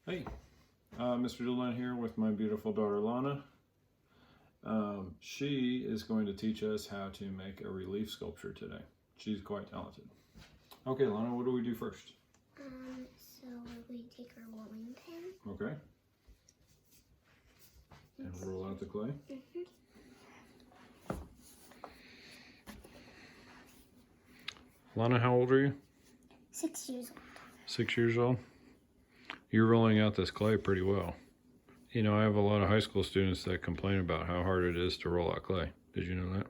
Hey, Mr. Dillon here with my beautiful daughter Lana. She is going to teach us how to make a relief sculpture today. She's quite talented. Okay, Lana, what do we do first? So we're going to take our rolling pin. Okay. And roll out the clay. Lana, how old are you? 6 years old. 6 years old? You're rolling out this clay pretty well. You know, I have a lot of high school students that complain about how hard it is to roll out clay. Did you know that?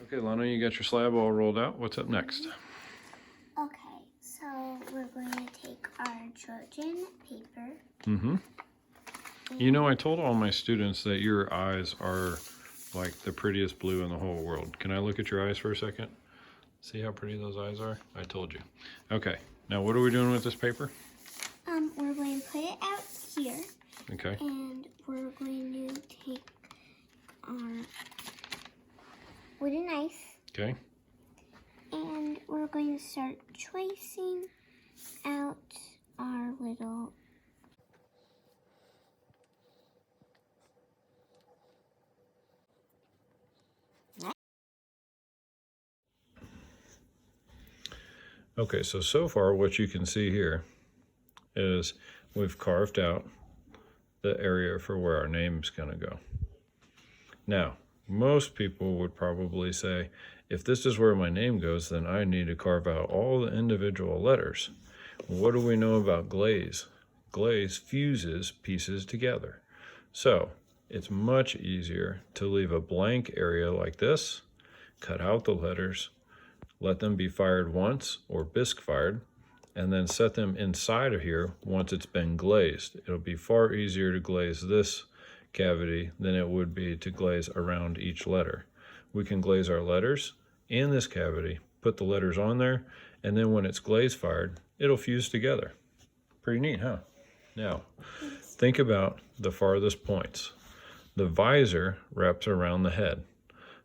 Okay, Lana, you got your slab all rolled out. What's up next? Okay, so we're going to take our Trojan paper. Mm-hmm. You know, I told all my students that your eyes are like the prettiest blue in the whole world. Can I look at your eyes for a second? See how pretty those eyes are? I told you. Okay, now what are we doing with this paper? We're going to put it out here. Okay. And we're going to take our wooden knife. Okay. And we're going to start tracing out our little Okay, so far what you can see here is we've carved out the area for where our name's going to go. Now, most people would probably say, if this is where my name goes, then I need to carve out all the individual letters. What do we know about glaze? Glaze fuses pieces together. So it's much easier to leave a blank area like this, cut out the letters, let them be fired once or bisque fired, and then set them inside of here once it's been glazed. It'll be far easier to glaze this cavity than it would be to glaze around each letter. We can glaze our letters and this cavity, put the letters on there, and then when it's glaze fired, it'll fuse together. Pretty neat, huh? Now, think about the farthest points. The visor wraps around the head,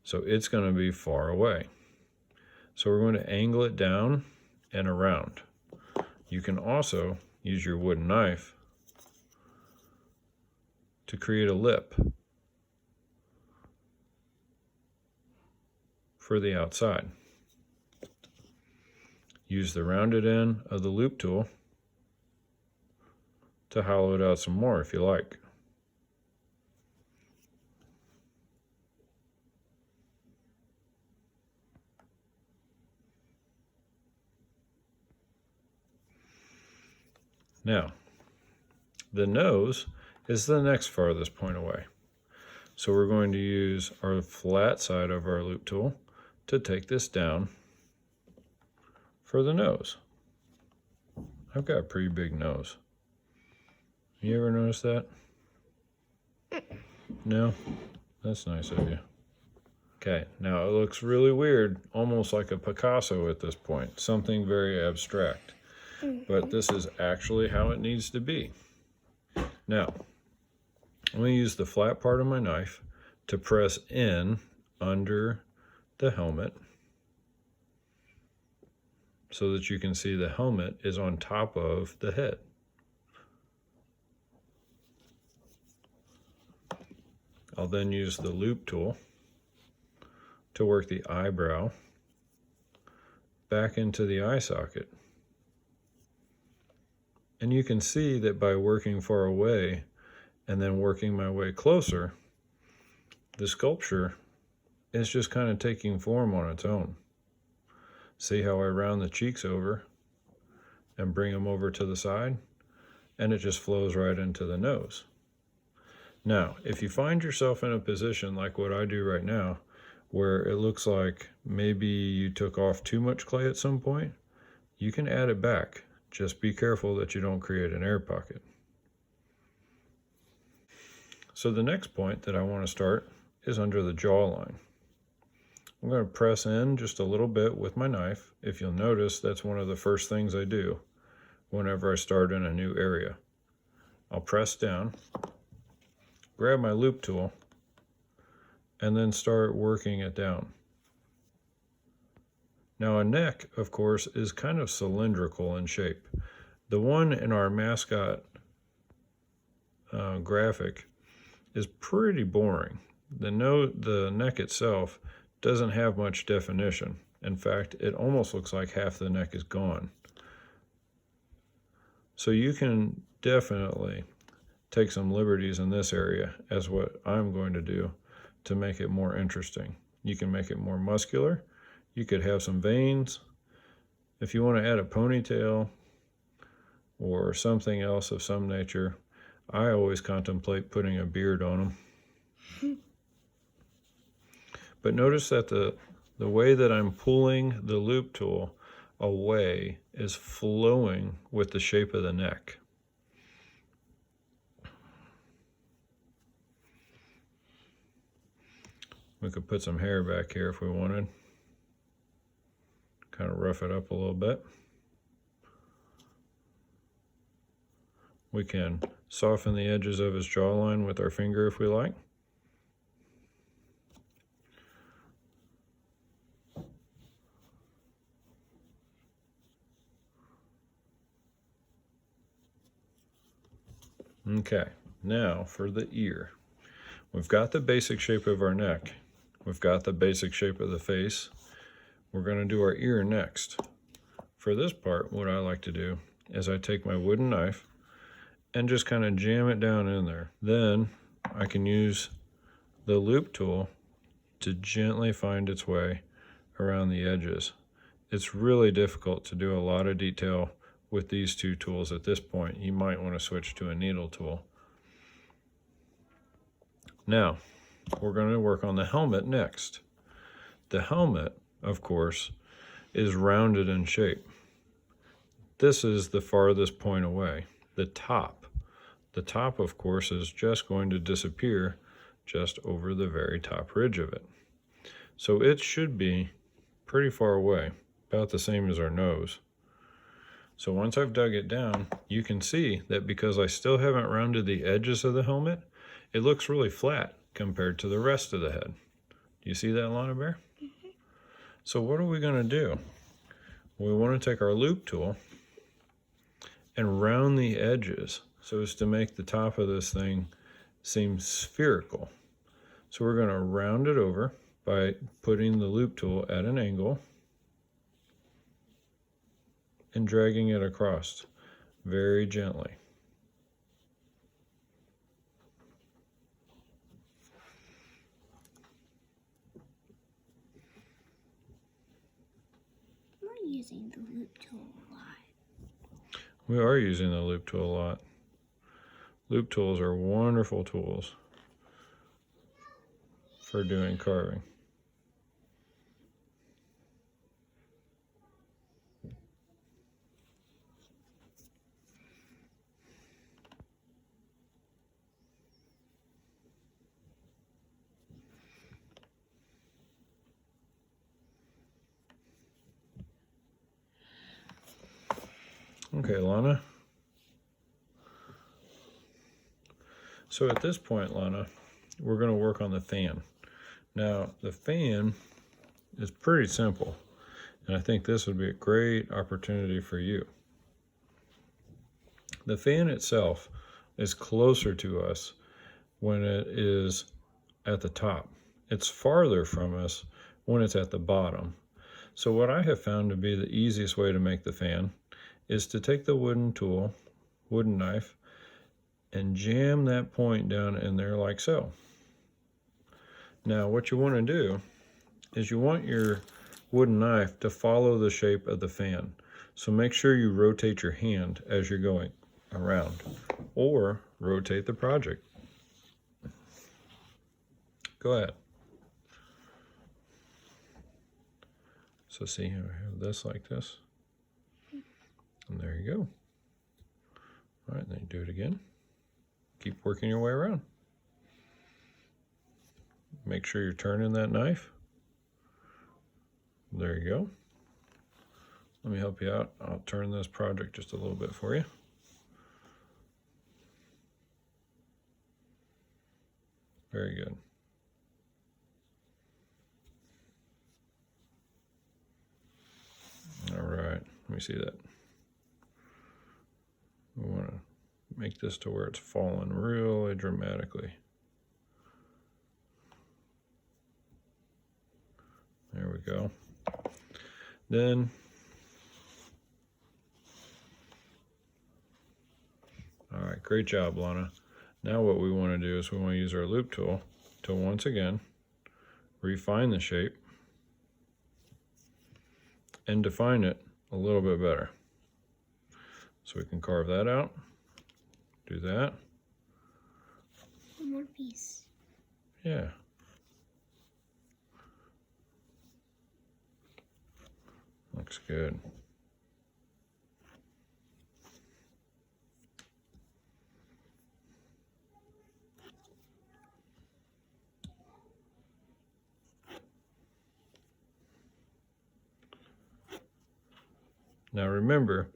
so it's going to be far away. So we're going to angle it down and around. You can also use your wooden knife to create a lip for the outside. Use the rounded end of the loop tool to hollow it out some more if you like. Now, the nose is the next farthest point away. So we're going to use our flat side of our loop tool to take this down for the nose. I've got a pretty big nose. You ever notice that? No? That's nice of you. Okay, now it looks really weird, almost like a Picasso at this point, something very abstract. But this is actually how it needs to be. Now, I'm going to use the flat part of my knife to press in under the helmet so that you can see the helmet is on top of the head. I'll then use the loop tool to work the eyebrow back into the eye socket. And you can see that by working far away and then working my way closer, the sculpture is just kind of taking form on its own. See how I round the cheeks over and bring them over to the side? And it just flows right into the nose. Now, if you find yourself in a position like what I do right now, where it looks like maybe you took off too much clay at some point, you can add it back. Just be careful that you don't create an air pocket. So the next point that I want to start is under the jawline. I'm going to press in just a little bit with my knife. If you'll notice, that's one of the first things I do whenever I start in a new area. I'll press down, grab my loop tool, and then start working it down. Now a neck, of course, is kind of cylindrical in shape. The one in our mascot graphic is pretty boring. The neck itself doesn't have much definition. In fact, it almost looks like half the neck is gone. So you can definitely take some liberties in this area, as what I'm going to do, to make it more interesting. You can make it more muscular. You could have some veins. If you want to add a ponytail or something else of some nature, I always contemplate putting a beard on them. But notice that the way that I'm pulling the loop tool away is flowing with the shape of the neck. We could put some hair back here if we wanted. Kind of rough it up a little bit. We can soften the edges of his jawline with our finger if we like. Okay, now for the ear. We've got the basic shape of our neck. We've got the basic shape of the face. We're going to do our ear next. For this part, what I like to do is I take my wooden knife and just kind of jam it down in there. Then I can use the loop tool to gently find its way around the edges. It's really difficult to do a lot of detail with these two tools at this point. You might want to switch to a needle tool. Now, we're going to work on the helmet next. The helmet, of course, is rounded in shape. This is the farthest point away. The top, of course, is just going to disappear just over the very top ridge of it. So it should be pretty far away, about the same as our nose. So once I've dug it down, you can see that because I still haven't rounded the edges of the helmet, it looks really flat compared to the rest of the head. Do you see that, Lana Bear? Mm-hmm. So what are we going to do? We want to take our loop tool and round the edges so as to make the top of this thing seem spherical. So we're going to round it over by putting the loop tool at an angle and dragging it across very gently. We're using the loop tool a lot. We are using the loop tool a lot. Loop tools are wonderful tools for doing carving. Okay, Lana. So at this point, Lana, we're going to work on the fan. Now, the fan is pretty simple, and I think this would be a great opportunity for you. The fan itself is closer to us when it is at the top. It's farther from us when it's at the bottom. So what I have found to be the easiest way to make the fan is to take the wooden knife, and jam that point down in there like so. Now what you want to do is you want your wooden knife to follow the shape of the fan. So make sure you rotate your hand as you're going around, or rotate the project. Go ahead. So see how I have this like this? And there you go. All right, then you do it again. Keep working your way around. Make sure you're turning that knife. There you go. Let me help you out. I'll turn this project just a little bit for you. Very good. All right, let me see that. We want to make this to where it's falling really dramatically. There we go. Then all right, great job, Lana. Now what we want to do is we want to use our loop tool to once again refine the shape and define it a little bit better. So we can carve that out, do that. One more piece. Yeah. Looks good. Now remember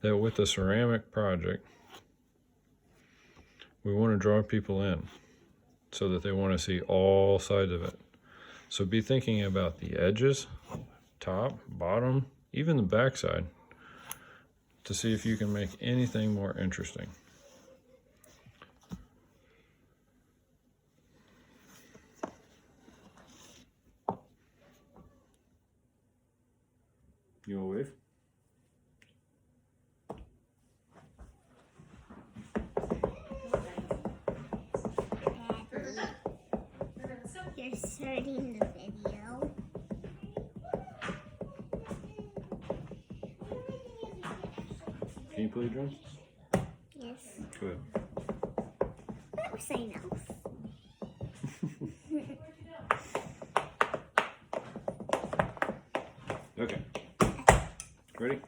that with the ceramic project, we want to draw people in so that they want to see all sides of it. So be thinking about the edges, top, bottom, even the back side, to see if you can make anything more interesting. You want to wave? You're starting the video. Can you play drums? Yes. Good. That was enough. Okay. Ready?